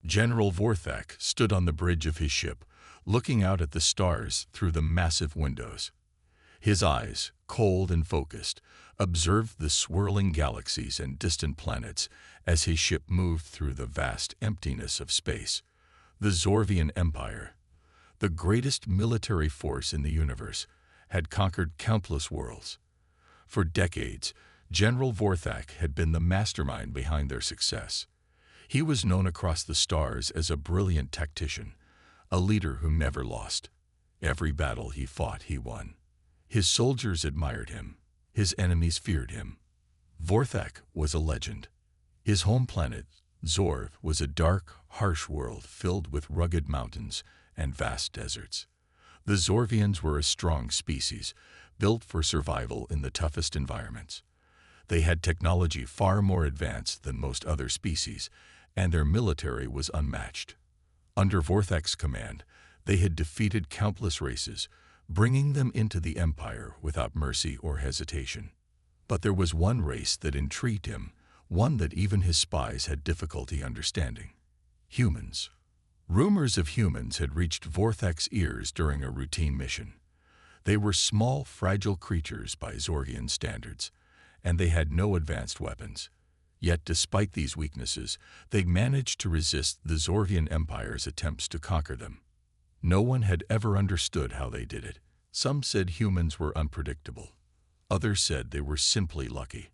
General Vorthak stood on the bridge of his ship, looking out at the stars through the massive windows. His eyes, cold and focused, observed the swirling galaxies and distant planets as his ship moved through the vast emptiness of space. The Zorvian Empire, the greatest military force in the universe, had conquered countless worlds. For decades, General Vorthak had been the mastermind behind their success. He was known across the stars as a brilliant tactician, a leader who never lost. Every battle he fought, he won. His soldiers admired him. His enemies feared him. Vorthak was a legend. His home planet, Zorv, was a dark, harsh world filled with rugged mountains and vast deserts. The Zorvians were a strong species, built for survival in the toughest environments. They had technology far more advanced than most other species, and their military was unmatched. Under Vorthak's command, they had defeated countless races, bringing them into the Empire without mercy or hesitation. But there was one race that intrigued him, one that even his spies had difficulty understanding: humans. Rumors of humans had reached Vorthak's ears during a routine mission. They were small, fragile creatures by Zorgian standards, and they had no advanced weapons. Yet despite these weaknesses, they managed to resist the Zorvian Empire's attempts to conquer them. No one had ever understood how they did it. Some said humans were unpredictable. Others said they were simply lucky.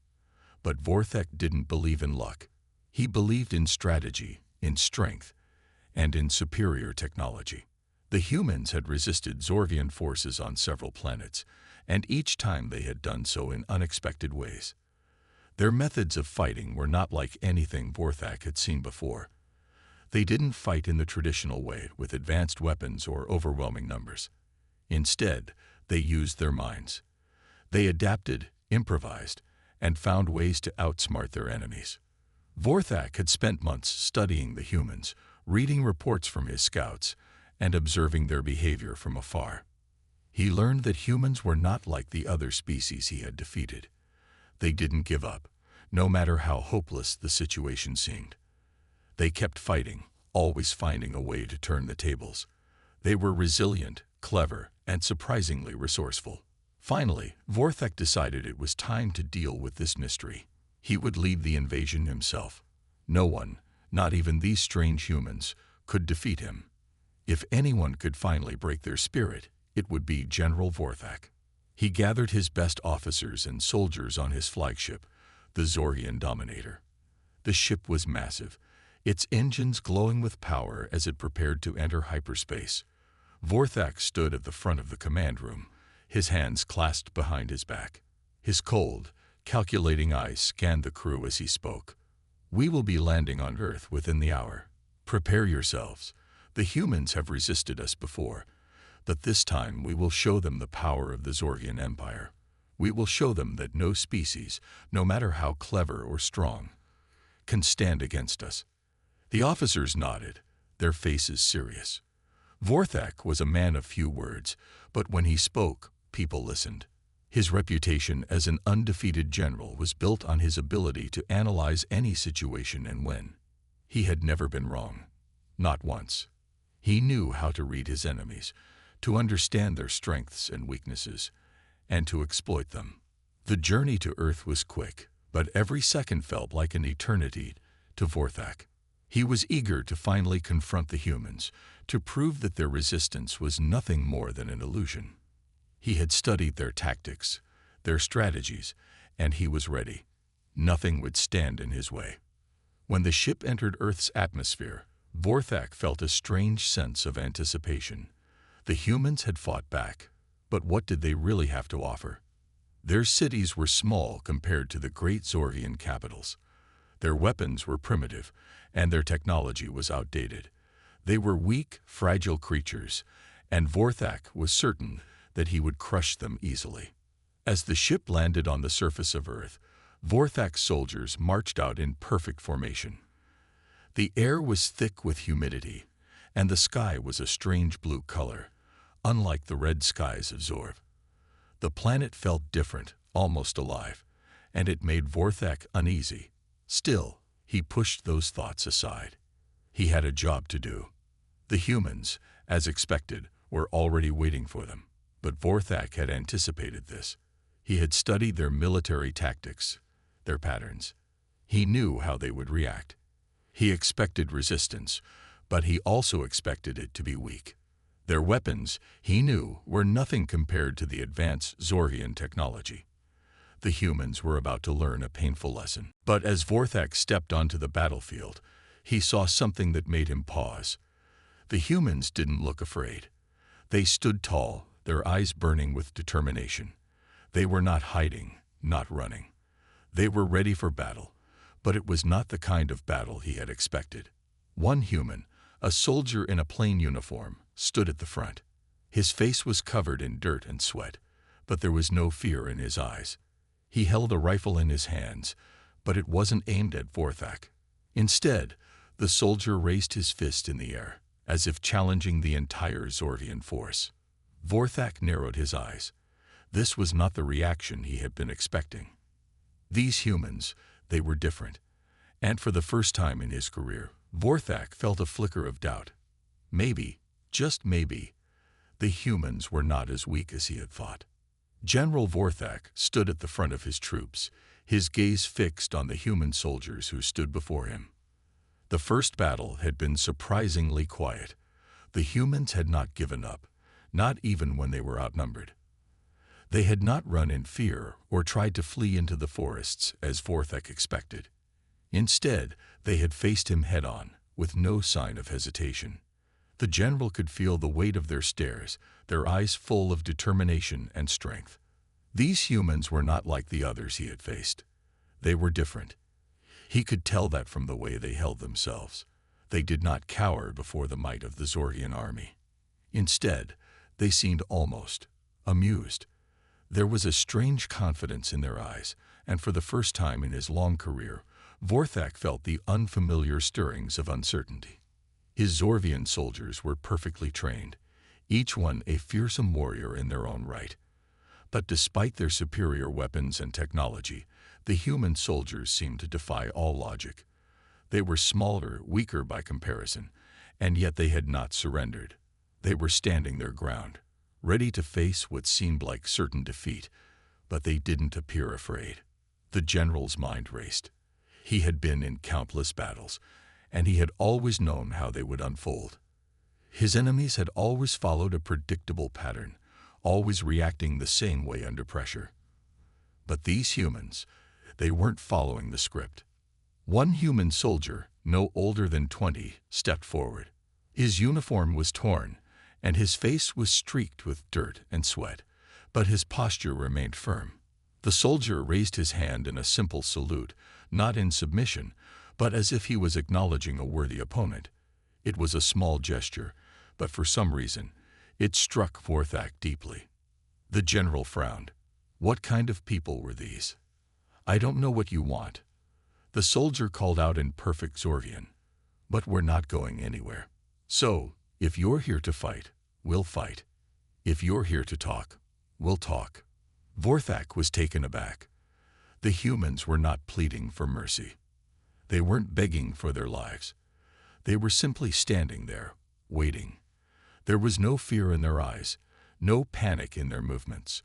But Vorthak didn't believe in luck. He believed in strategy, in strength, and in superior technology. The humans had resisted Zorvian forces on several planets, and each time they had done so in unexpected ways. Their methods of fighting were not like anything Vorthak had seen before. They didn't fight in the traditional way with advanced weapons or overwhelming numbers. Instead, they used their minds. They adapted, improvised, and found ways to outsmart their enemies. Vorthak had spent months studying the humans, reading reports from his scouts, and observing their behavior from afar. He learned that humans were not like the other species he had defeated. They didn't give up, no matter how hopeless the situation seemed. They kept fighting, always finding a way to turn the tables. They were resilient, clever, and surprisingly resourceful. Finally, Vorthak decided it was time to deal with this mystery. He would lead the invasion himself. No one, not even these strange humans, could defeat him. If anyone could finally break their spirit, it would be General Vorthak. He gathered his best officers and soldiers on his flagship, the Zorgian Dominator. The ship was massive, its engines glowing with power as it prepared to enter hyperspace. Vorthak stood at the front of the command room, his hands clasped behind his back. His cold, calculating eyes scanned the crew as he spoke. "We will be landing on Earth within the hour. Prepare yourselves. The humans have resisted us before, but this time we will show them the power of the Zorgian Empire. We will show them that no species, no matter how clever or strong, can stand against us." The officers nodded, their faces serious. Vorthak was a man of few words, but when he spoke, people listened. His reputation as an undefeated general was built on his ability to analyze any situation and win. He had never been wrong, not once. He knew how to read his enemies, to understand their strengths and weaknesses, and to exploit them. The journey to Earth was quick, but every second felt like an eternity to Vorthak. He was eager to finally confront the humans, to prove that their resistance was nothing more than an illusion. He had studied their tactics, their strategies, and he was ready. Nothing would stand in his way. When the ship entered Earth's atmosphere, Vorthak felt a strange sense of anticipation. The humans had fought back, but what did they really have to offer? Their cities were small compared to the great Zorvian capitals. Their weapons were primitive, and their technology was outdated. They were weak, fragile creatures, and Vorthak was certain that he would crush them easily. As the ship landed on the surface of Earth, Vorthak's soldiers marched out in perfect formation. The air was thick with humidity, and the sky was a strange blue color, unlike the red skies of Zorv. The planet felt different, almost alive, and it made Vorthak uneasy. Still, he pushed those thoughts aside. He had a job to do. The humans, as expected, were already waiting for them. But Vorthak had anticipated this. He had studied their military tactics, their patterns. He knew how they would react. He expected resistance, but he also expected it to be weak. Their weapons, he knew, were nothing compared to the advanced Zorgian technology. The humans were about to learn a painful lesson. But as Vorthak stepped onto the battlefield, he saw something that made him pause. The humans didn't look afraid. They stood tall, their eyes burning with determination. They were not hiding, not running. They were ready for battle, but it was not the kind of battle he had expected. One human, a soldier in a plain uniform, stood at the front. His face was covered in dirt and sweat, but there was no fear in his eyes. He held a rifle in his hands, but it wasn't aimed at Vorthak. Instead, the soldier raised his fist in the air, as if challenging the entire Zordian force. Vorthak narrowed his eyes. This was not the reaction he had been expecting. These humans, they were different. And for the first time in his career, Vorthak felt a flicker of doubt. Maybe, just maybe, the humans were not as weak as he had thought. General Vorthak stood at the front of his troops, his gaze fixed on the human soldiers who stood before him. The first battle had been surprisingly quiet. The humans had not given up, not even when they were outnumbered. They had not run in fear or tried to flee into the forests as Vorthak expected. Instead, they had faced him head-on, with no sign of hesitation. The general could feel the weight of their stares, their eyes full of determination and strength. These humans were not like the others he had faced. They were different. He could tell that from the way they held themselves. They did not cower before the might of the Zordian army. Instead, they seemed almost amused. There was a strange confidence in their eyes, and for the first time in his long career, Vorthak felt the unfamiliar stirrings of uncertainty. His Zorvian soldiers were perfectly trained, each one a fearsome warrior in their own right. But despite their superior weapons and technology, the human soldiers seemed to defy all logic. They were smaller, weaker by comparison, and yet they had not surrendered. They were standing their ground, ready to face what seemed like certain defeat, but they didn't appear afraid. The general's mind raced. He had been in countless battles, and he had always known how they would unfold. His enemies had always followed a predictable pattern, always reacting the same way under pressure. But these humans, they weren't following the script. One human soldier, no older than 20, stepped forward. His uniform was torn, and his face was streaked with dirt and sweat, but his posture remained firm. The soldier raised his hand in a simple salute, not in submission, but as if he was acknowledging a worthy opponent. It was a small gesture, but for some reason, it struck Vorthak deeply. The general frowned. What kind of people were these? I don't know what you want. The soldier called out in perfect Zorvian. But we're not going anywhere. So, if you're here to fight, we'll fight. If you're here to talk, we'll talk. Vorthak was taken aback. The humans were not pleading for mercy. They weren't begging for their lives. They were simply standing there, waiting. There was no fear in their eyes, no panic in their movements.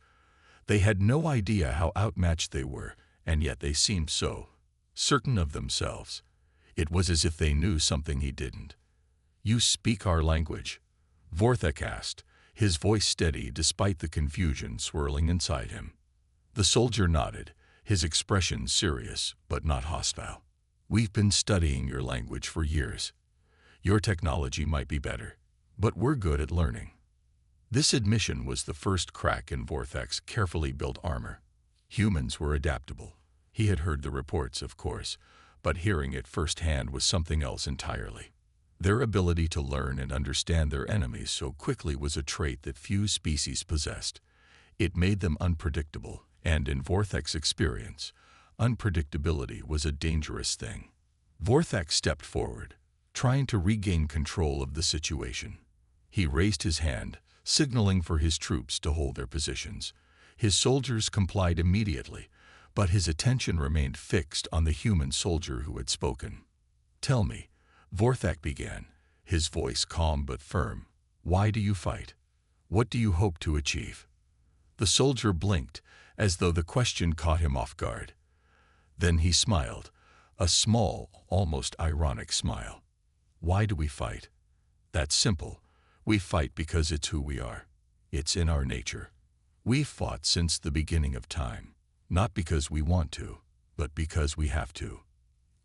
They had no idea how outmatched they were, and yet they seemed so certain of themselves. It was as if they knew something he didn't. You speak our language? Vorthak asked, his voice steady despite the confusion swirling inside him. The soldier nodded, his expression serious but not hostile. We've been studying your language for years. Your technology might be better, but we're good at learning. This admission was the first crack in Vorthak's carefully built armor. Humans were adaptable. He had heard the reports, of course, but hearing it firsthand was something else entirely. Their ability to learn and understand their enemies so quickly was a trait that few species possessed. It made them unpredictable, and in Vorthak's experience, unpredictability was a dangerous thing. Vorthak stepped forward, trying to regain control of the situation. He raised his hand, signaling for his troops to hold their positions. His soldiers complied immediately, but his attention remained fixed on the human soldier who had spoken. Tell me, Vorthak began, his voice calm but firm. Why do you fight? What do you hope to achieve? The soldier blinked, as though the question caught him off guard. Then he smiled, a small, almost ironic smile. Why do we fight? That's simple. We fight because it's who we are. It's in our nature. We've fought since the beginning of time, not because we want to, but because we have to.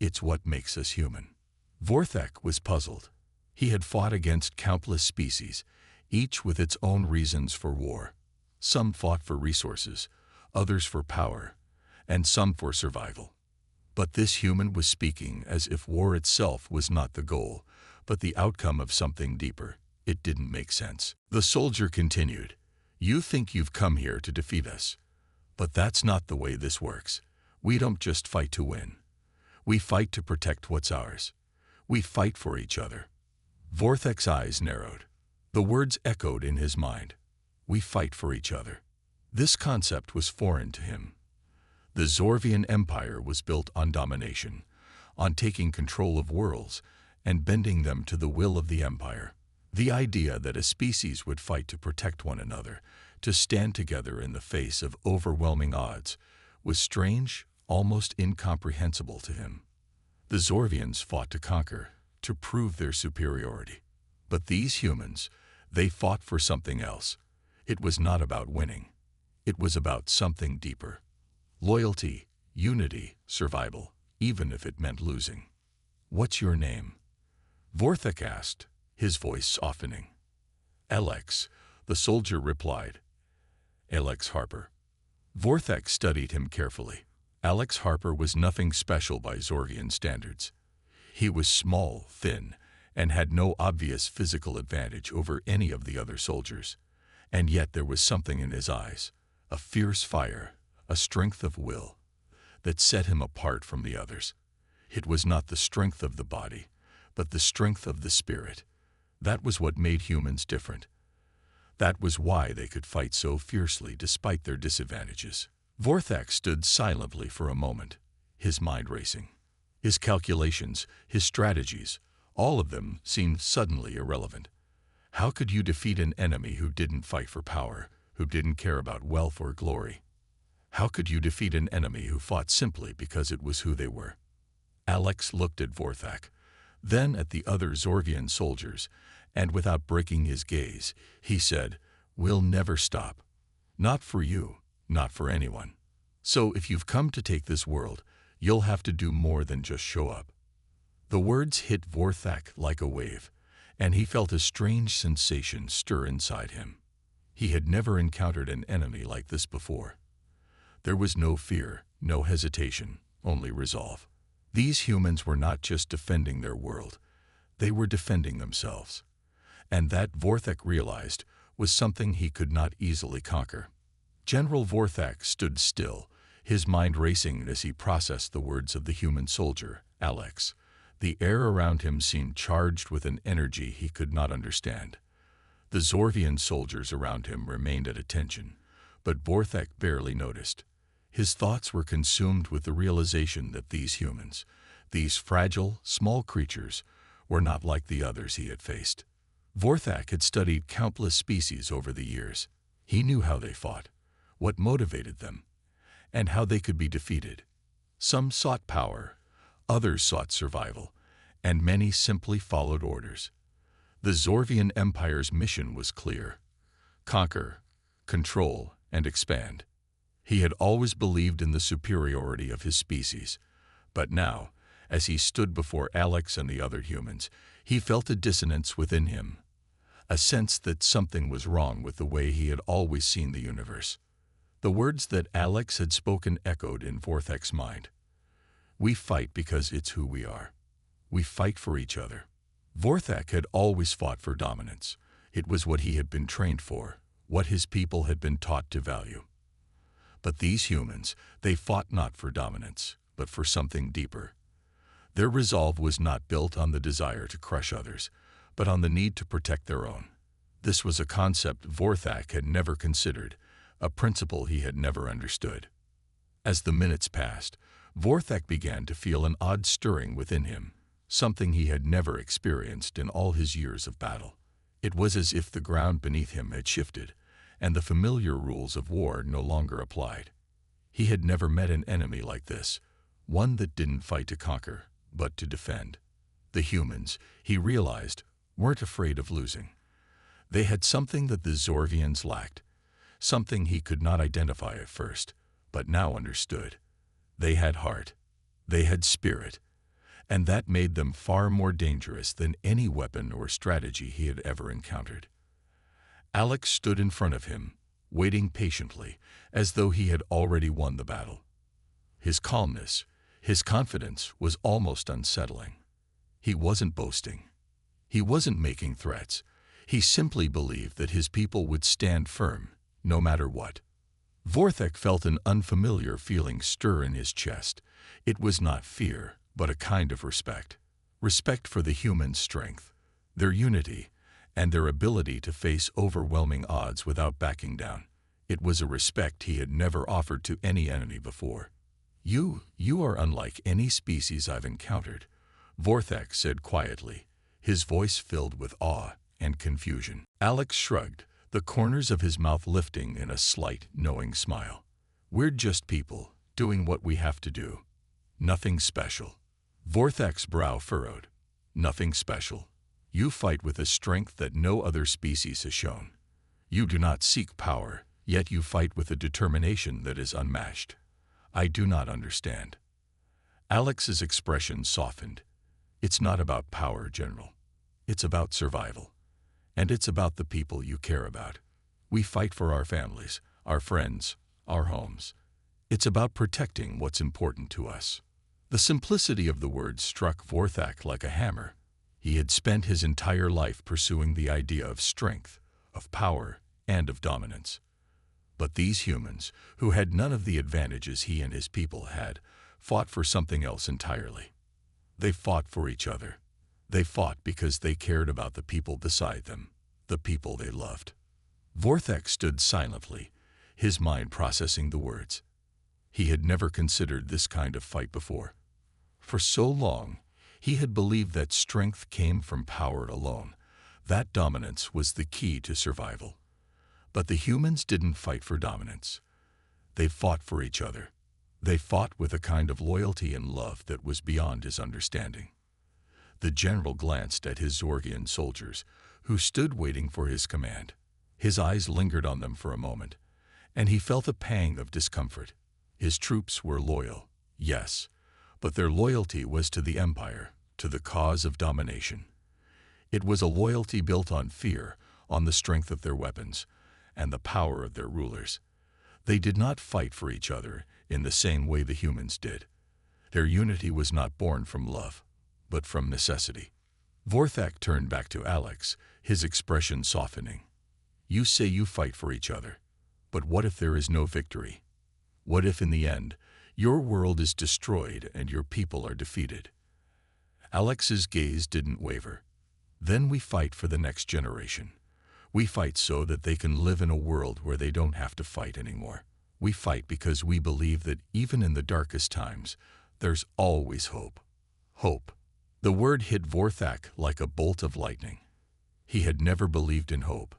It's what makes us human. Vorthak was puzzled. He had fought against countless species, each with its own reasons for war. Some fought for resources, others for power, and some for survival. But this human was speaking as if war itself was not the goal, but the outcome of something deeper. It didn't make sense. The soldier continued, You think you've come here to defeat us. But that's not the way this works. We don't just fight to win. We fight to protect what's ours. We fight for each other. Vorthak's eyes narrowed. The words echoed in his mind. We fight for each other. This concept was foreign to him. The Zorvian Empire was built on domination, on taking control of worlds and bending them to the will of the empire. The idea that a species would fight to protect one another, to stand together in the face of overwhelming odds, was strange, almost incomprehensible to him. The Zorvians fought to conquer, to prove their superiority. But these humans, they fought for something else. It was not about winning. It was about something deeper. Loyalty, unity, survival, even if it meant losing. What's your name? Vorthak asked, his voice softening. Alex, the soldier replied. Alex Harper. Vorthak studied him carefully. Alex Harper was nothing special by Zorvian standards. He was small, thin, and had no obvious physical advantage over any of the other soldiers. And yet there was something in his eyes, a fierce fire, a strength of will, that set him apart from the others. It was not the strength of the body, but the strength of the spirit. That was what made humans different. That was why they could fight so fiercely despite their disadvantages. Vorthak stood silently for a moment, his mind racing. His calculations, his strategies, all of them seemed suddenly irrelevant. How could you defeat an enemy who didn't fight for power, who didn't care about wealth or glory? How could you defeat an enemy who fought simply because it was who they were? Alex looked at Vorthak, then at the other Zorvian soldiers, and without breaking his gaze, he said, We'll never stop. Not for you, not for anyone. So if you've come to take this world, you'll have to do more than just show up. The words hit Vorthak like a wave, and he felt a strange sensation stir inside him. He had never encountered an enemy like this before. There was no fear, no hesitation, only resolve. These humans were not just defending their world, they were defending themselves. And that, Vorthak realized, was something he could not easily conquer. General Vorthak stood still, his mind racing as he processed the words of the human soldier, Alex. The air around him seemed charged with an energy he could not understand. The Zorvian soldiers around him remained at attention, but Vorthak barely noticed. His thoughts were consumed with the realization that these humans, these fragile, small creatures, were not like the others he had faced. Vorthak had studied countless species over the years. He knew how they fought, what motivated them, and how they could be defeated. Some sought power, others sought survival, and many simply followed orders. The Zorvian Empire's mission was clear: conquer, control, and expand. He had always believed in the superiority of his species, but now, as he stood before Alex and the other humans, he felt a dissonance within him, a sense that something was wrong with the way he had always seen the universe. The words that Alex had spoken echoed in Vorthak's mind. We fight because it's who we are. We fight for each other. Vorthak had always fought for dominance. It was what he had been trained for, what his people had been taught to value. But these humans, they fought not for dominance, but for something deeper. Their resolve was not built on the desire to crush others, but on the need to protect their own. This was a concept Vorthak had never considered, a principle he had never understood. As the minutes passed, Vorthak began to feel an odd stirring within him, something he had never experienced in all his years of battle. It was as if the ground beneath him had shifted, and the familiar rules of war no longer applied. He had never met an enemy like this, one that didn't fight to conquer, but to defend. The humans, he realized, weren't afraid of losing. They had something that the Zorvians lacked, something he could not identify at first, but now understood. They had heart, they had spirit, and that made them far more dangerous than any weapon or strategy he had ever encountered. Alex stood in front of him, waiting patiently, as though he had already won the battle. His calmness, his confidence was almost unsettling. He wasn't boasting. He wasn't making threats. He simply believed that his people would stand firm, no matter what. Vorthek felt an unfamiliar feeling stir in his chest. It was not fear, but a kind of respect. Respect for the human strength, their unity, and their ability to face overwhelming odds without backing down. It was a respect he had never offered to any enemy before. You are unlike any species I've encountered," Vorthek said quietly, his voice filled with awe and confusion. Alex shrugged, the corners of his mouth lifting in a slight, knowing smile. "We're just people, doing what we have to do. Nothing special." Vorthek's brow furrowed. "Nothing special. You fight with a strength that no other species has shown. You do not seek power, yet you fight with a determination that is unmatched. I do not understand." Alex's expression softened. "It's not about power, General. It's about survival. And it's about the people you care about. We fight for our families, our friends, our homes. It's about protecting what's important to us." The simplicity of the words struck Vorthek like a hammer. He had spent his entire life pursuing the idea of strength, of power, and of dominance. But these humans, who had none of the advantages he and his people had, fought for something else entirely. They fought for each other. They fought because they cared about the people beside them, the people they loved. Vorthek stood silently, his mind processing the words. He had never considered this kind of fight before. For so long, he had believed that strength came from power alone, that dominance was the key to survival. But the humans didn't fight for dominance. They fought for each other. They fought with a kind of loyalty and love that was beyond his understanding. The general glanced at his Zorgian soldiers, who stood waiting for his command. His eyes lingered on them for a moment, and he felt a pang of discomfort. His troops were loyal, yes, but their loyalty was to the empire, to the cause of domination. It was a loyalty built on fear, on the strength of their weapons, and the power of their rulers. They did not fight for each other in the same way the humans did. Their unity was not born from love, but from necessity. Vorthek turned back to Alex, his expression softening. "You say you fight for each other, but what if there is no victory? What if in the end, your world is destroyed and your people are defeated?" Alex's gaze didn't waver. "Then we fight for the next generation. We fight so that they can live in a world where they don't have to fight anymore. We fight because we believe that even in the darkest times, there's always hope. Hope." The word hit Vorthek like a bolt of lightning. He had never believed in hope.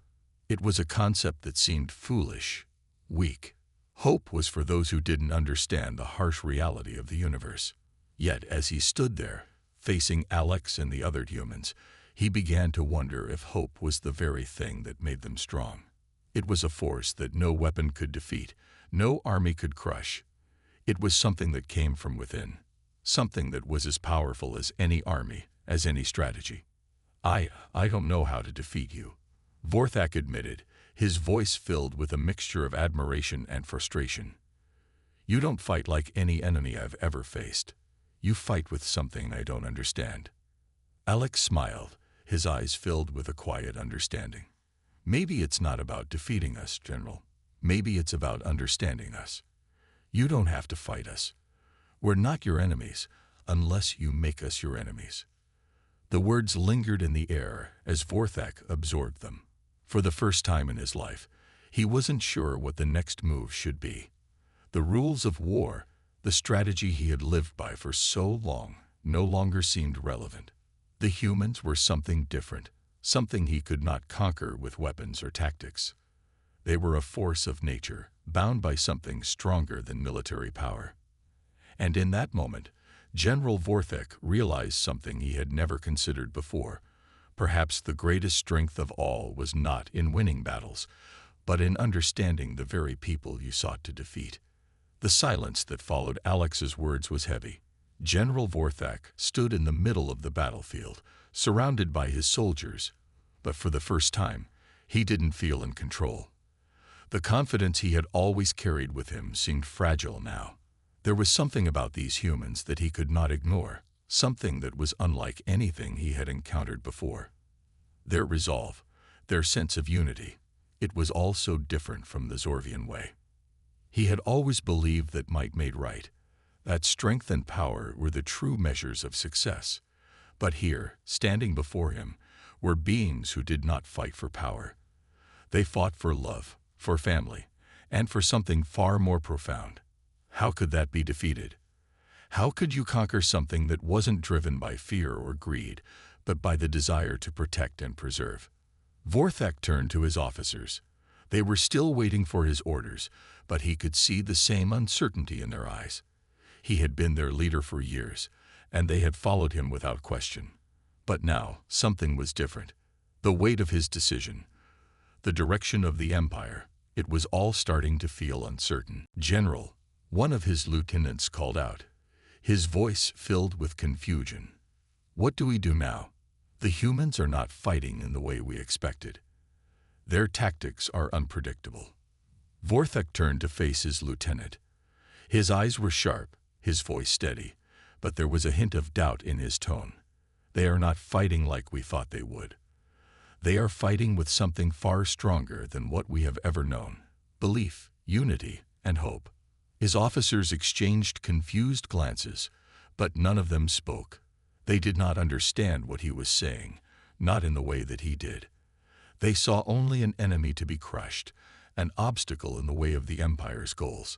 It was a concept that seemed foolish, weak. Hope was for those who didn't understand the harsh reality of the universe. Yet as he stood there, facing Alex and the other humans, he began to wonder if hope was the very thing that made them strong. It was a force that no weapon could defeat, no army could crush. It was something that came from within, something that was as powerful as any army, as any strategy. I don't know how to defeat you," Vorthek admitted, his voice filled with a mixture of admiration and frustration. "You don't fight like any enemy I've ever faced. You fight with something I don't understand." Alex smiled, his eyes filled with a quiet understanding. "Maybe it's not about defeating us, General. Maybe it's about understanding us. You don't have to fight us. We're not your enemies, unless you make us your enemies." The words lingered in the air as Vorthek absorbed them. For the first time in his life, he wasn't sure what the next move should be. The rules of war, the strategy he had lived by for so long, no longer seemed relevant. The humans were something different, something he could not conquer with weapons or tactics. They were a force of nature, bound by something stronger than military power. And in that moment, General Vorthek realized something he had never considered before. Perhaps the greatest strength of all was not in winning battles, but in understanding the very people you sought to defeat. The silence that followed Alex's words was heavy. General Vorthek stood in the middle of the battlefield, surrounded by his soldiers, but for the first time, he didn't feel in control. The confidence he had always carried with him seemed fragile now. There was something about these humans that he could not ignore, something that was unlike anything he had encountered before. Their resolve, their sense of unity, it was all so different from the Zorvian way. He had always believed that might made right, that strength and power were the true measures of success. But here, standing before him, were beings who did not fight for power. They fought for love, for family, and for something far more profound. How could that be defeated? How could you conquer something that wasn't driven by fear or greed, but by the desire to protect and preserve? Vorthek turned to his officers. They were still waiting for his orders, but he could see the same uncertainty in their eyes. He had been their leader for years, and they had followed him without question. But now, something was different. The weight of his decision, the direction of the empire, it was all starting to feel uncertain. "General," one of his lieutenants called out, his voice filled with confusion. "What do we do now? The humans are not fighting in the way we expected. Their tactics are unpredictable." Vorthek turned to face his lieutenant. His eyes were sharp, his voice steady, but there was a hint of doubt in his tone. "They are not fighting like we thought they would. They are fighting with something far stronger than what we have ever known: belief, unity, and hope." His officers exchanged confused glances, but none of them spoke. They did not understand what he was saying, not in the way that he did. They saw only an enemy to be crushed, an obstacle in the way of the Empire's goals.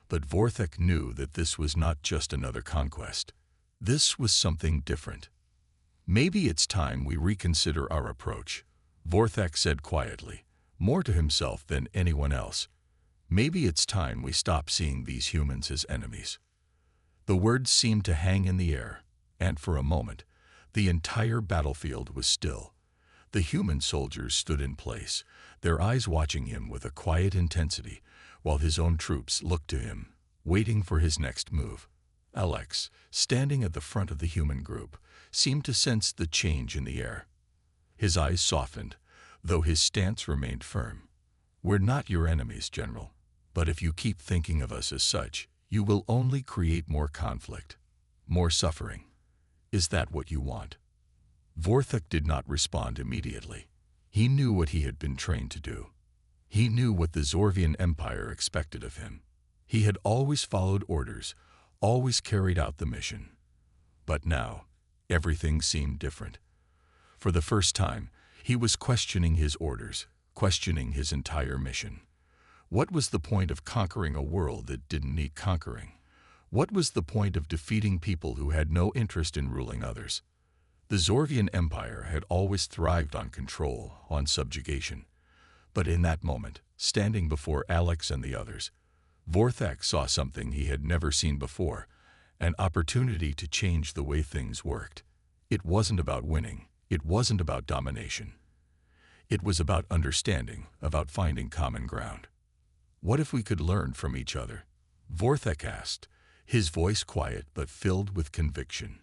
But Vorthek knew that this was not just another conquest. This was something different. "Maybe it's time we reconsider our approach," Vorthek said quietly, more to himself than anyone else. "Maybe it's time we stop seeing these humans as enemies." The words seemed to hang in the air, and for a moment, the entire battlefield was still. The human soldiers stood in place, their eyes watching him with a quiet intensity, while his own troops looked to him, waiting for his next move. Alex, standing at the front of the human group, seemed to sense the change in the air. His eyes softened, though his stance remained firm. "We're not your enemies, General. But if you keep thinking of us as such, you will only create more conflict, more suffering. Is that what you want?" Vorthek did not respond immediately. He knew what he had been trained to do. He knew what the Zorvian Empire expected of him. He had always followed orders, always carried out the mission. But now, everything seemed different. For the first time, he was questioning his orders, questioning his entire mission. What was the point of conquering a world that didn't need conquering? What was the point of defeating people who had no interest in ruling others? The Zorvian Empire had always thrived on control, on subjugation. But in that moment, standing before Alex and the others, Vorthek saw something he had never seen before, an opportunity to change the way things worked. It wasn't about winning. It wasn't about domination. It was about understanding, about finding common ground. "What if we could learn from each other?" Vorthek asked, his voice quiet but filled with conviction.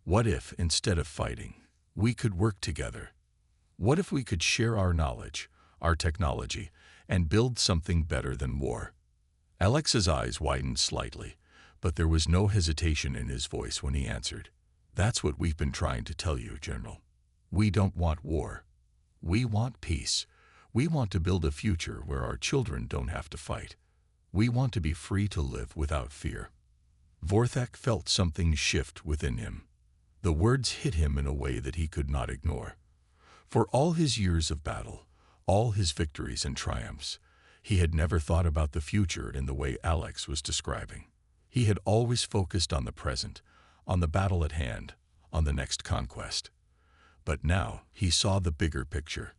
"What if, instead of fighting, we could work together? What if we could share our knowledge, our technology, and build something better than war?" Alex's eyes widened slightly, but there was no hesitation in his voice when he answered. "That's what we've been trying to tell you, General. We don't want war. We want peace. We want to build a future where our children don't have to fight. We want to be free to live without fear." Vorthek felt something shift within him. The words hit him in a way that he could not ignore. For all his years of battle, all his victories and triumphs, he had never thought about the future in the way Alex was describing. He had always focused on the present, on the battle at hand, on the next conquest. But now he saw the bigger picture.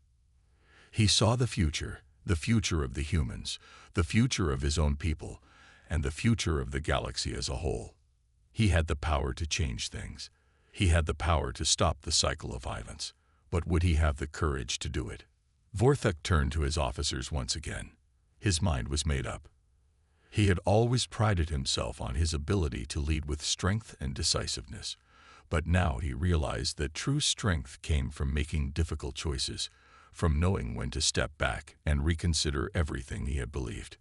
He saw the future of the humans, the future of his own people, and the future of the galaxy as a whole. He had the power to change things. He had the power to stop the cycle of violence. But would he have the courage to do it? Vorthek turned to his officers once again. His mind was made up. He had always prided himself on his ability to lead with strength and decisiveness. But now he realized that true strength came from making difficult choices, from knowing when to step back and reconsider everything he had believed.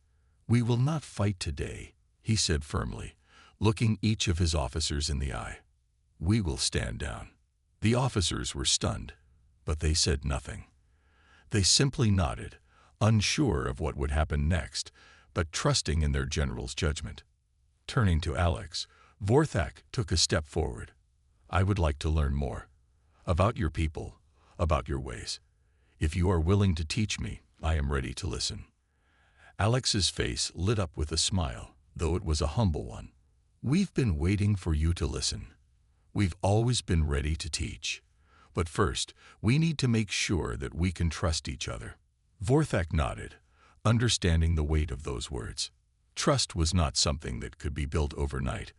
"We will not fight today," he said firmly, looking each of his officers in the eye. "We will stand down." The officers were stunned, but they said nothing. They simply nodded, unsure of what would happen next, but trusting in their general's judgment. Turning to Alex, Vorthek took a step forward. "I would like to learn more. About your people, about your ways. If you are willing to teach me, I am ready to listen." Alex's face lit up with a smile, though it was a humble one. "We've been waiting for you to listen. We've always been ready to teach. But first, we need to make sure that we can trust each other." Vorthek nodded, understanding the weight of those words. Trust was not something that could be built overnight,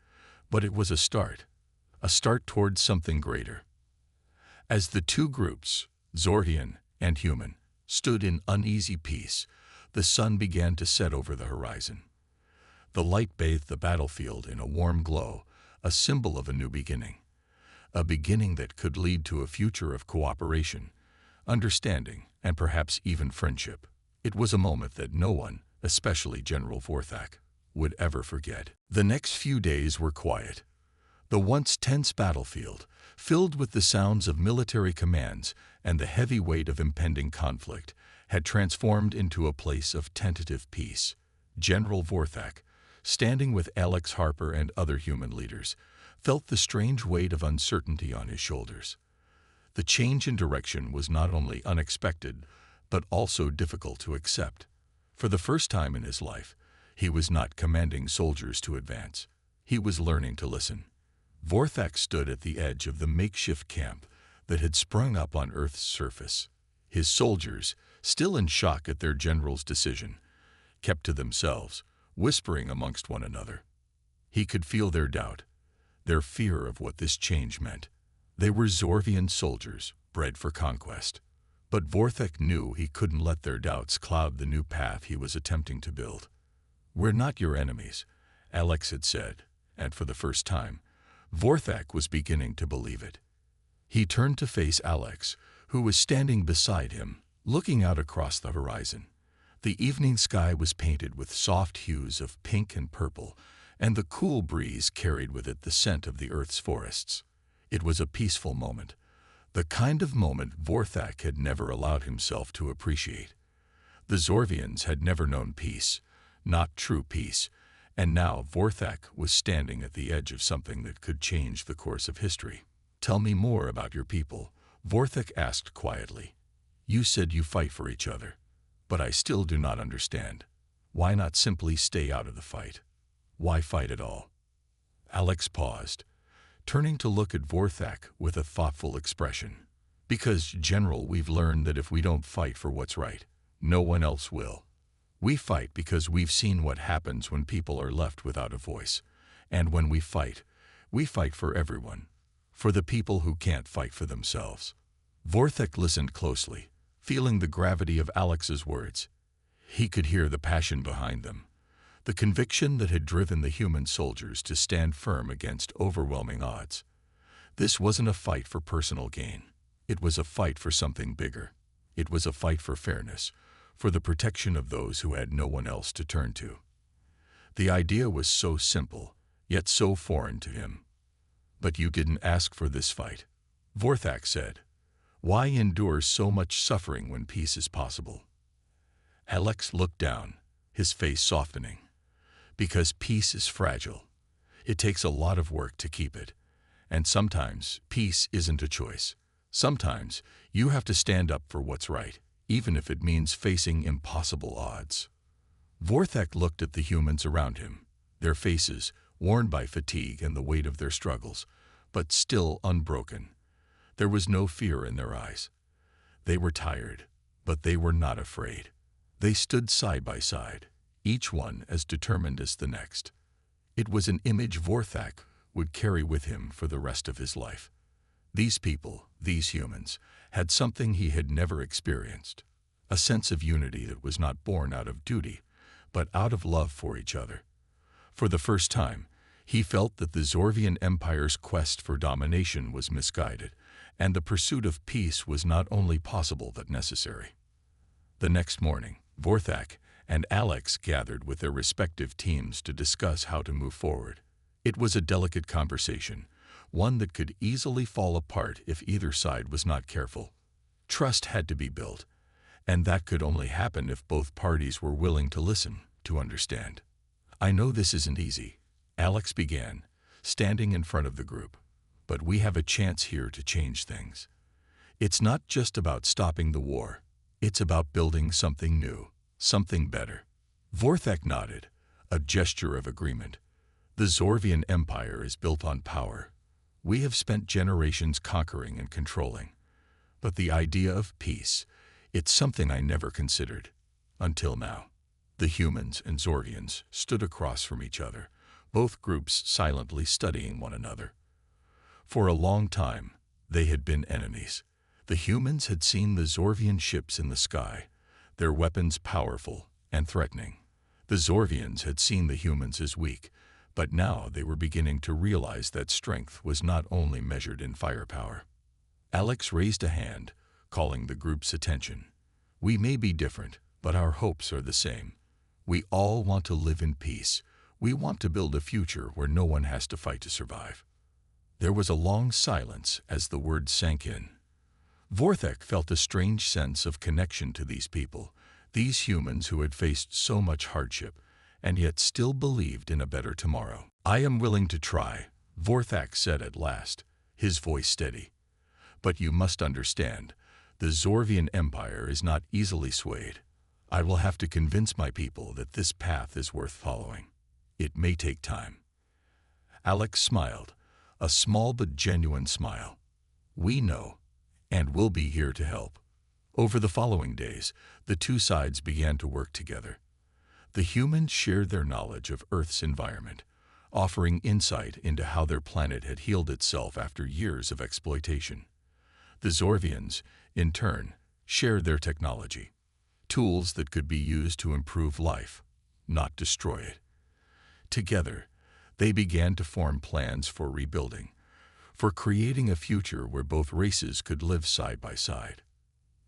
but it was a start towards something greater. As the two groups, Zordian and human, stood in uneasy peace, the sun began to set over the horizon. The light bathed the battlefield in a warm glow, a symbol of a new beginning. A beginning that could lead to a future of cooperation, understanding, and perhaps even friendship. It was a moment that no one, especially General Vorthek, would ever forget. The next few days were quiet. The once tense battlefield, filled with the sounds of military commands and the heavy weight of impending conflict, had transformed into a place of tentative peace. General Vorthek, standing with Alex Harper and other human leaders, felt the strange weight of uncertainty on his shoulders. The change in direction was not only unexpected, but also difficult to accept. For the first time in his life, he was not commanding soldiers to advance. He was learning to listen. Vorthek stood at the edge of the makeshift camp that had sprung up on Earth's surface. His soldiers, still in shock at their general's decision, kept to themselves, whispering amongst one another. He could feel their doubt, their fear of what this change meant. They were Zorvian soldiers, bred for conquest. But Vorthek knew he couldn't let their doubts cloud the new path he was attempting to build. "We're not your enemies," Alex had said, and for the first time, Vorthek was beginning to believe it. He turned to face Alex, who was standing beside him, looking out across the horizon. The evening sky was painted with soft hues of pink and purple, and the cool breeze carried with it the scent of the Earth's forests. It was a peaceful moment, the kind of moment Vorthek had never allowed himself to appreciate. The Zorvians had never known peace, not true peace, and now Vorthek was standing at the edge of something that could change the course of history. "Tell me more about your people," Vorthek asked quietly. "You said you fight for each other, but I still do not understand. Why not simply stay out of the fight? Why fight at all?" Alex paused, turning to look at Vorthek with a thoughtful expression. "Because, General, we've learned that if we don't fight for what's right, no one else will. We fight because we've seen what happens when people are left without a voice. And when we fight for everyone, for the people who can't fight for themselves." Vorthek listened closely, feeling the gravity of Alex's words. He could hear the passion behind them, the conviction that had driven the human soldiers to stand firm against overwhelming odds. This wasn't a fight for personal gain. It was a fight for something bigger. It was a fight for fairness, for the protection of those who had no one else to turn to. The idea was so simple, yet so foreign to him. "But you didn't ask for this fight," Vorthek said. "Why endure so much suffering when peace is possible?" Alex looked down, his face softening. "Because peace is fragile. It takes a lot of work to keep it. And sometimes peace isn't a choice. Sometimes you have to stand up for what's right, even if it means facing impossible odds." Vorthek looked at the humans around him, their faces, worn by fatigue and the weight of their struggles, but still unbroken. There was no fear in their eyes. They were tired, but they were not afraid. They stood side by side, each one as determined as the next. It was an image Vorthak would carry with him for the rest of his life. These people, these humans, had something he had never experienced, a sense of unity that was not born out of duty, but out of love for each other. For the first time, he felt that the Zorvian Empire's quest for domination was misguided, and the pursuit of peace was not only possible but necessary. The next morning, Vorthak and Alex gathered with their respective teams to discuss how to move forward. It was a delicate conversation, one that could easily fall apart if either side was not careful. Trust had to be built, and that could only happen if both parties were willing to listen, to understand. "I know this isn't easy," Alex began, standing in front of the group, "but we have a chance here to change things. It's not just about stopping the war. It's about building something new, something better." Vorthak nodded, a gesture of agreement. "The Zorvian Empire is built on power. We have spent generations conquering and controlling. But the idea of peace, it's something I never considered. Until now." The humans and Zorvians stood across from each other, both groups silently studying one another. For a long time, they had been enemies. The humans had seen the Zorvian ships in the sky, their weapons powerful and threatening. The Zorvians had seen the humans as weak, but now they were beginning to realize that strength was not only measured in firepower. Alex raised a hand, calling the group's attention. "We may be different, but our hopes are the same. We all want to live in peace. We want to build a future where no one has to fight to survive." There was a long silence as the words sank in. Vorthak felt a strange sense of connection to these people, these humans who had faced so much hardship, and yet still believed in a better tomorrow. "I am willing to try," Vorthak said at last, his voice steady. "But you must understand, the Zorvian Empire is not easily swayed. I will have to convince my people that this path is worth following. It may take time." Alex smiled, a small but genuine smile. "We know, and we'll be here to help." Over the following days, the two sides began to work together. The humans shared their knowledge of Earth's environment, offering insight into how their planet had healed itself after years of exploitation. The Zorvians, in turn, shared their technology, tools that could be used to improve life, not destroy it. Together, they began to form plans for rebuilding, for creating a future where both races could live side by side.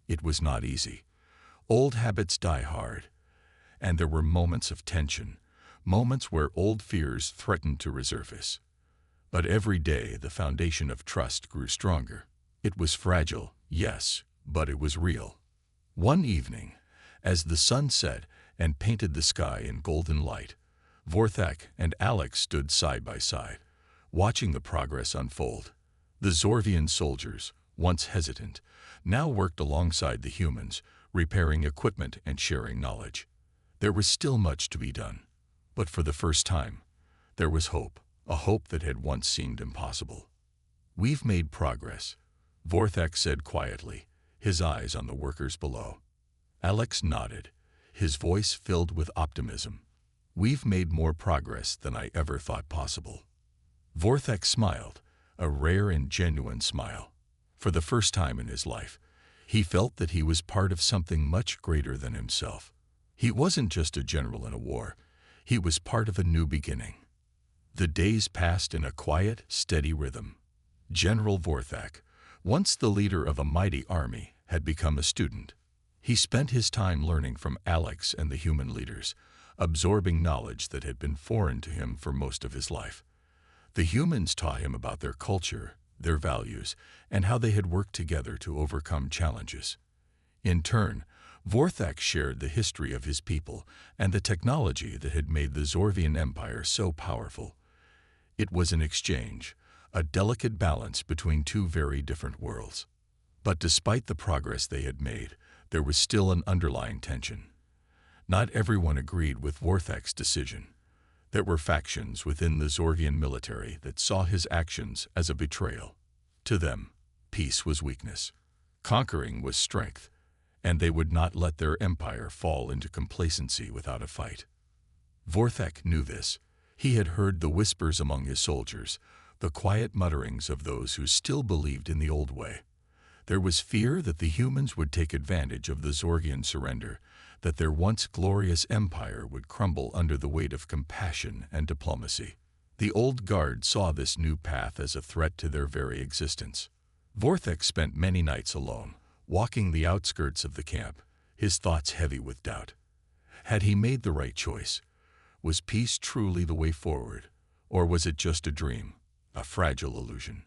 It was not easy. Old habits die hard, and there were moments of tension, moments where old fears threatened to resurface. But every day the foundation of trust grew stronger. It was fragile, yes, but it was real. One evening, as the sun set and painted the sky in golden light, Vorthak and Alex stood side by side, watching the progress unfold. The Zorvian soldiers, once hesitant, now worked alongside the humans, repairing equipment and sharing knowledge. There was still much to be done, but for the first time, there was hope, a hope that had once seemed impossible. "We've made progress," Vorthak said quietly, his eyes on the workers below. Alex nodded, his voice filled with optimism. "We've made more progress than I ever thought possible." Vorthak smiled, a rare and genuine smile. For the first time in his life, he felt that he was part of something much greater than himself. He wasn't just a general in a war, he was part of a new beginning. The days passed in a quiet, steady rhythm. General Vorthak, once the leader of a mighty army, had become a student. He spent his time learning from Alex and the human leaders, absorbing knowledge that had been foreign to him for most of his life. The humans taught him about their culture, their values, and how they had worked together to overcome challenges. In turn, Vorthak shared the history of his people and the technology that had made the Zorvian Empire so powerful. It was an exchange, a delicate balance between two very different worlds. But despite the progress they had made, there was still an underlying tension. Not everyone agreed with Vorthak's decision. There were factions within the Zorgian military that saw his actions as a betrayal. To them, peace was weakness. Conquering was strength, and they would not let their empire fall into complacency without a fight. Vorthek knew this. He had heard the whispers among his soldiers, the quiet mutterings of those who still believed in the old way. There was fear that the humans would take advantage of the Zorgian surrender, that their once glorious empire would crumble under the weight of compassion and diplomacy. The old guard saw this new path as a threat to their very existence. Vorthek spent many nights alone, walking the outskirts of the camp, his thoughts heavy with doubt. Had he made the right choice? Was peace truly the way forward, or was it just a dream, a fragile illusion?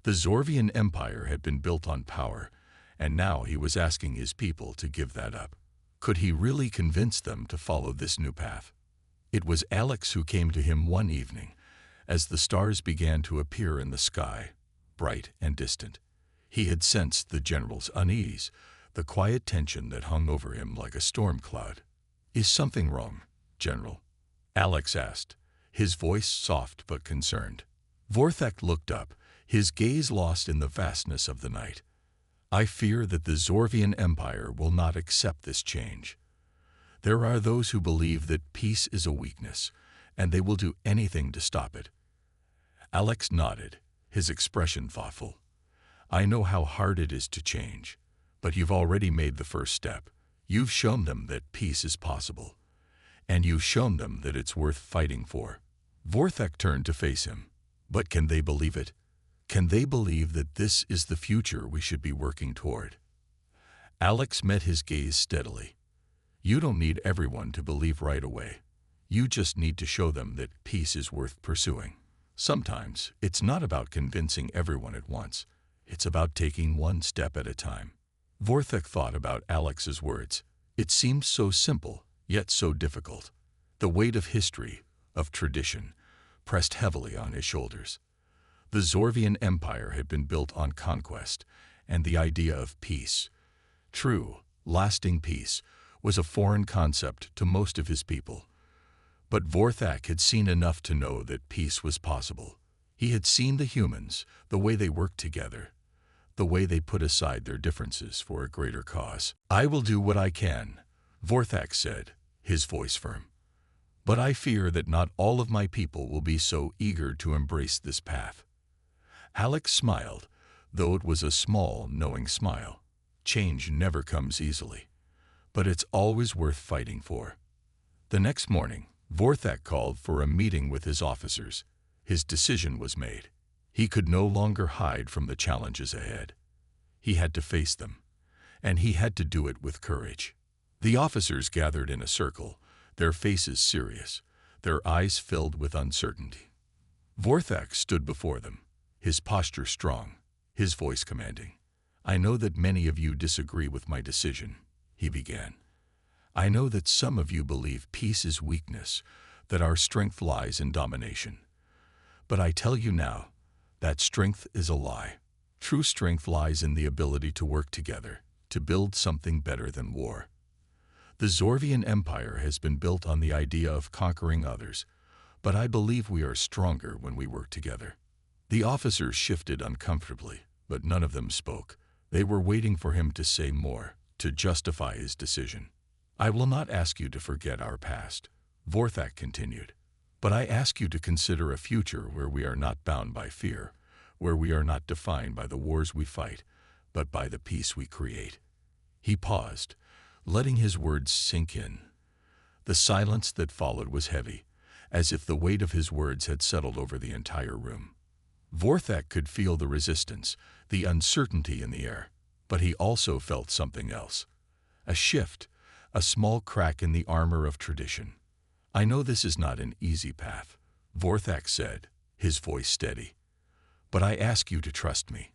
The Zorvian Empire had been built on power, and now he was asking his people to give that up. Could he really convince them to follow this new path? It was Alex who came to him one evening, as the stars began to appear in the sky, bright and distant. He had sensed the general's unease, the quiet tension that hung over him like a storm cloud. "Is something wrong, General?" Alex asked, his voice soft but concerned. Vorthek looked up, his gaze lost in the vastness of the night. "I fear that the Zorvian Empire will not accept this change. There are those who believe that peace is a weakness, and they will do anything to stop it." Alex nodded, his expression thoughtful. "I know how hard it is to change, but you've already made the first step. You've shown them that peace is possible, and you've shown them that it's worth fighting for." Vorthek turned to face him. But can they believe it? Can they believe that this is the future we should be working toward? Alex met his gaze steadily. "You don't need everyone to believe right away. You just need to show them that peace is worth pursuing. Sometimes it's not about convincing everyone at once. It's about taking one step at a time." Vorthek thought about Alex's words. It seemed so simple, yet so difficult. The weight of history, of tradition, pressed heavily on his shoulders. The Zorvian Empire had been built on conquest and the idea of peace. True, lasting peace was a foreign concept to most of his people. But Vorthek had seen enough to know that peace was possible. He had seen the humans, the way they worked together, the way they put aside their differences for a greater cause. "I will do what I can," Vorthek said, his voice firm. "But I fear that not all of my people will be so eager to embrace this path." Alex smiled, though it was a small, knowing smile. Change never comes easily, but it's always worth fighting for. The next morning, Vorthek called for a meeting with his officers. His decision was made. He could no longer hide from the challenges ahead. He had to face them, and he had to do it with courage. The officers gathered in a circle, their faces serious, their eyes filled with uncertainty. Vorthek stood before them, his posture strong, his voice commanding. "I know that many of you disagree with my decision," he began. "I know that some of you believe peace is weakness, that our strength lies in domination. But I tell you now, that strength is a lie. True strength lies in the ability to work together, to build something better than war. The Zorvian Empire has been built on the idea of conquering others, but I believe we are stronger when we work together." The officers shifted uncomfortably, but none of them spoke. They were waiting for him to say more, to justify his decision. "I will not ask you to forget our past," Vorthek continued, "but I ask you to consider a future where we are not bound by fear, where we are not defined by the wars we fight, but by the peace we create." He paused, letting his words sink in. The silence that followed was heavy, as if the weight of his words had settled over the entire room. Vorthek could feel the resistance, the uncertainty in the air, but he also felt something else. A shift, a small crack in the armor of tradition. "I know this is not an easy path," Vorthek said, his voice steady. "But I ask you to trust me.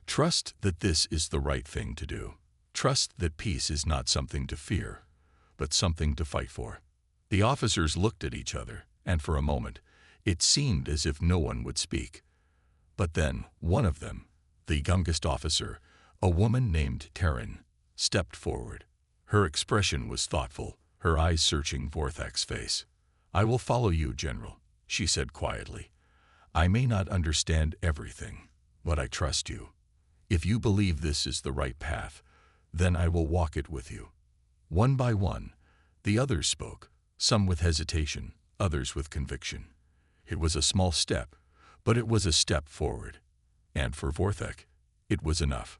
Trust that this is the right thing to do. Trust that peace is not something to fear, but something to fight for." The officers looked at each other, and for a moment, it seemed as if no one would speak. But then, one of them, the youngest officer, a woman named Terran, stepped forward. Her expression was thoughtful, her eyes searching Vorthek's face. "I will follow you, General," she said quietly. "I may not understand everything, but I trust you. If you believe this is the right path, then I will walk it with you." One by one, the others spoke, some with hesitation, others with conviction. It was a small step, but it was a step forward. And for Vorthek, it was enough.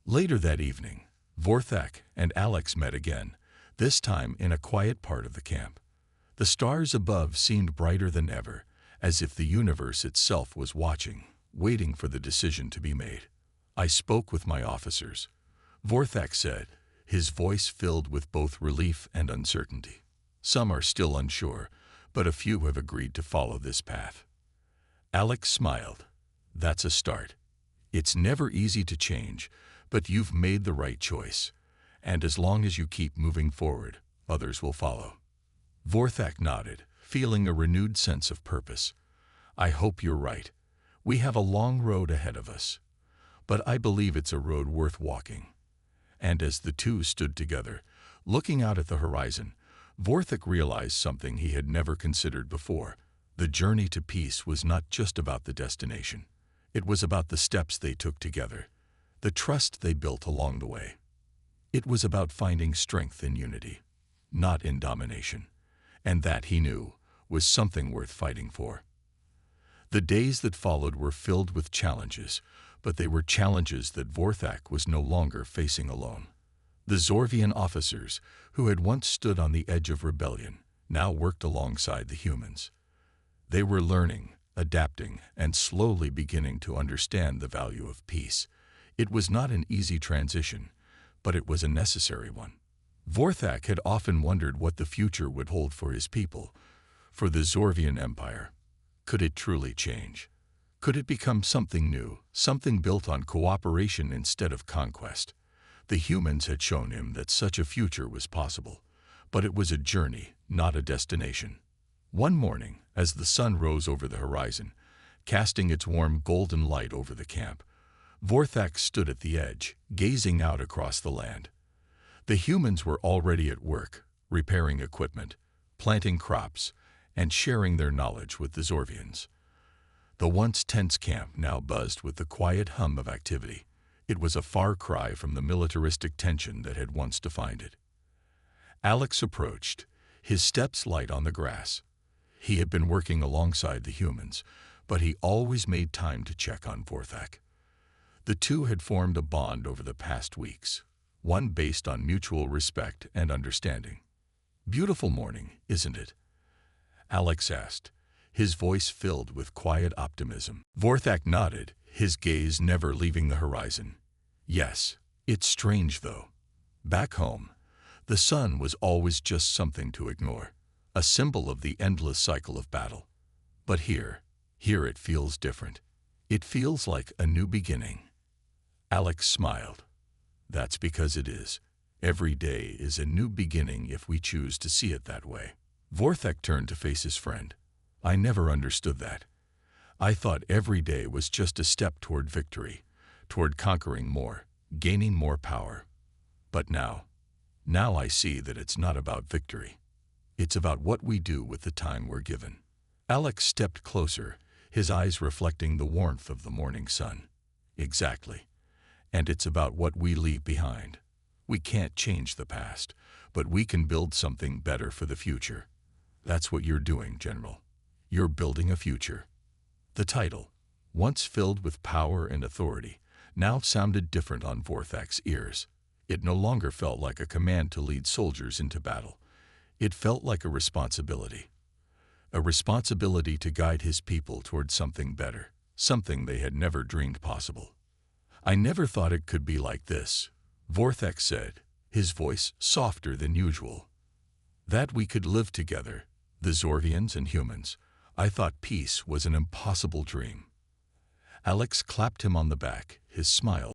Later that evening, Vorthek and Alex met again, this time in a quiet part of the camp. The stars above seemed brighter than ever, as if the universe itself was watching, waiting for the decision to be made. "I spoke with my officers," Vorthek said, his voice filled with both relief and uncertainty. "Some are still unsure, but a few have agreed to follow this path." Alex smiled. "That's a start. It's never easy to change, but you've made the right choice. And as long as you keep moving forward, others will follow." Vorthek nodded, feeling a renewed sense of purpose. "I hope you're right. We have a long road ahead of us. But I believe it's a road worth walking." And as the two stood together, looking out at the horizon, Vorthek realized something he had never considered before. The journey to peace was not just about the destination. It was about the steps they took together, the trust they built along the way. It was about finding strength in unity, not in domination. And that, he knew, was something worth fighting for. The days that followed were filled with challenges, but they were challenges that Vorthek was no longer facing alone. The Zorvian officers, who had once stood on the edge of rebellion, now worked alongside the humans. They were learning, adapting, and slowly beginning to understand the value of peace. It was not an easy transition, but it was a necessary one. Vorthek had often wondered what the future would hold for his people, for the Zorvian Empire. Could it truly change? Could it become something new, something built on cooperation instead of conquest? The humans had shown him that such a future was possible, but it was a journey, not a destination. One morning, as the sun rose over the horizon, casting its warm golden light over the camp, Vorthek stood at the edge, gazing out across the land. The humans were already at work, repairing equipment, planting crops, and sharing their knowledge with the Zorvians. The once tense camp now buzzed with the quiet hum of activity. It was a far cry from the militaristic tension that had once defined it. Alex approached, his steps light on the grass. He had been working alongside the humans, but he always made time to check on Vorthek. The two had formed a bond over the past weeks, one based on mutual respect and understanding. "Beautiful morning, isn't it?" Alex asked, his voice filled with quiet optimism. Vorthek nodded, his gaze never leaving the horizon. "Yes, it's strange though. Back home, the sun was always just something to ignore, a symbol of the endless cycle of battle. But here it feels different. It feels like a new beginning." Alex smiled. "That's because it is. Every day is a new beginning if we choose to see it that way." Vorthek turned to face his friend. "I never understood that. I thought every day was just a step toward victory, toward conquering more, gaining more power. But now I see that it's not about victory. It's about what we do with the time we're given." Alex stepped closer, his eyes reflecting the warmth of the morning sun. "Exactly. And it's about what we leave behind. We can't change the past, but we can build something better for the future. That's what you're doing, General. You're building a future." The title, once filled with power and authority, now sounded different on Vorthek's ears. It no longer felt like a command to lead soldiers into battle. It felt like a responsibility to guide his people toward something better, something they had never dreamed possible. "I never thought it could be like this," Vorthek said, his voice softer than usual. "That we could live together, the Zorvians and humans. I thought peace was an impossible dream." Alex clapped him on the back, his smile